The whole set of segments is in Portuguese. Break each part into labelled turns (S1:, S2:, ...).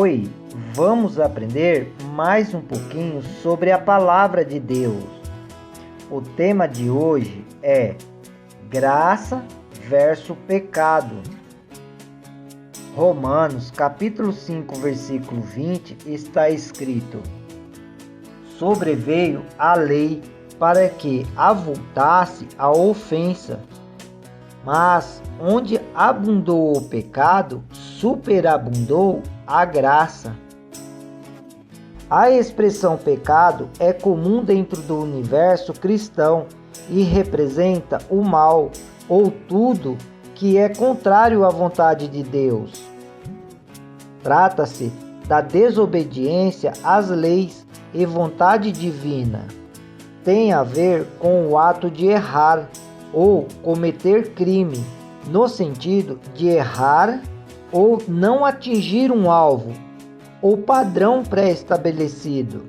S1: Oi, vamos aprender mais um pouquinho sobre a palavra de Deus. O tema de hoje é graça versus pecado. Romanos capítulo 5, versículo 20 está escrito: sobreveio a lei para que avultasse a ofensa, mas onde abundou o pecado, superabundou a graça. A expressão pecado é comum dentro do universo cristão e representa o mal ou tudo que é contrário à vontade de Deus. Trata-se da desobediência às leis e vontade divina. Tem a ver com o ato de errar ou cometer crime, no sentido de errar ou não atingir um alvo ou padrão pré-estabelecido.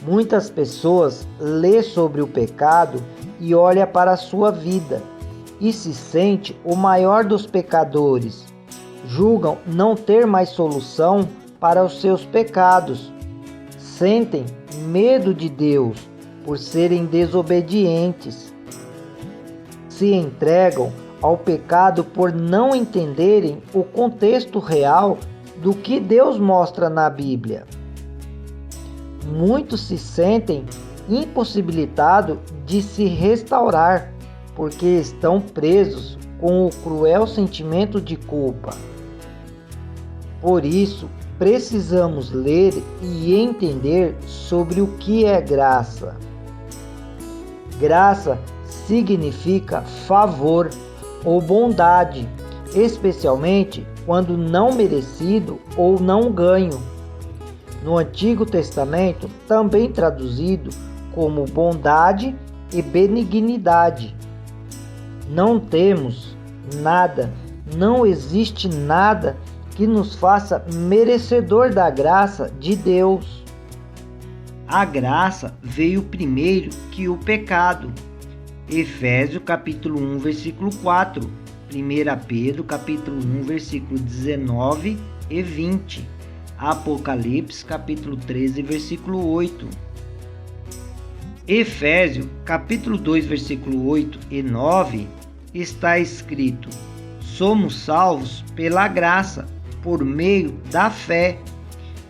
S1: Muitas pessoas lêem sobre o pecado e olham para a sua vida e se sente o maior dos pecadores. Julgam não ter mais solução para os seus pecados. Sentem medo de Deus por serem desobedientes. Se entregam ao pecado por não entenderem o contexto real do que Deus mostra na Bíblia. Muitos se sentem impossibilitados de se restaurar porque estão presos com o cruel sentimento de culpa. Por isso, precisamos ler e entender sobre o que é graça. Graça significa favor ou bondade, especialmente quando não merecido ou não ganho. No Antigo Testamento, também traduzido como bondade e benignidade. Não temos nada, não existe nada que nos faça merecedor da graça de Deus. A graça veio primeiro que o pecado. Efésios capítulo 1, versículo 4, 1 Pedro capítulo 1, versículo 19 e 20, Apocalipse capítulo 13, versículo 8. Efésios capítulo 2, versículo 8 e 9 está escrito: somos salvos pela graça, por meio da fé,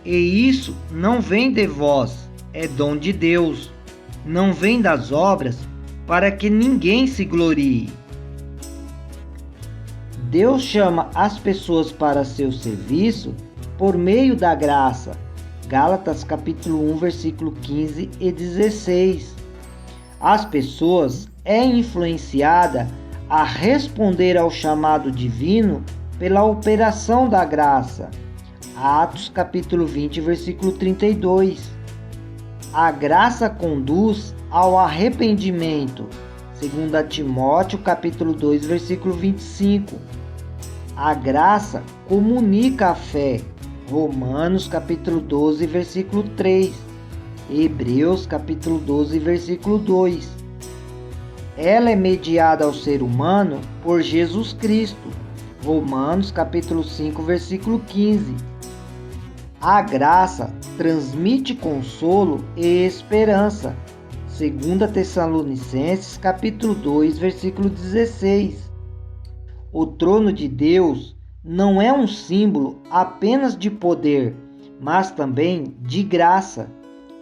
S1: e isso não vem de vós, é dom de Deus, não vem das obras, para que ninguém se glorie. Deus chama as pessoas para seu serviço por meio da graça. Gálatas capítulo 1, versículo 15 e 16. As pessoas é influenciada a responder ao chamado divino pela operação da graça. Atos capítulo 20, versículo 32. A graça conduz ao arrependimento. 2 Timóteo capítulo 2, versículo 25. A graça comunica a fé. Romanos capítulo 12, versículo 3. Hebreus capítulo 12, versículo 2. Ela é mediada ao ser humano por Jesus Cristo. Romanos capítulo 5, versículo 15. A graça transmite consolo e esperança. 2 Tessalonicenses capítulo 2, versículo 16. O trono de Deus não é um símbolo apenas de poder, mas também de graça.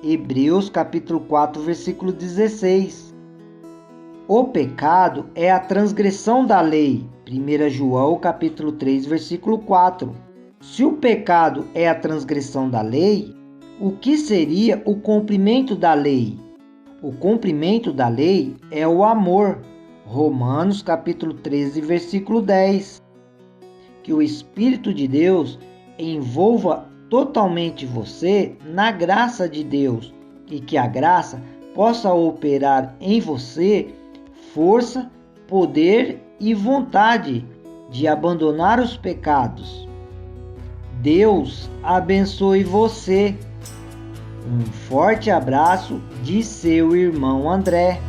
S1: Hebreus capítulo 4, versículo 16. O pecado é a transgressão da lei. 1 João capítulo 3, versículo 4. Se o pecado é a transgressão da lei, o que seria o cumprimento da lei? O cumprimento da lei é o amor. Romanos capítulo 13, versículo 10. Que o Espírito de Deus envolva totalmente você na graça de Deus e que a graça possa operar em você força, poder e vontade de abandonar os pecados. Deus abençoe você. Um forte abraço de seu irmão André.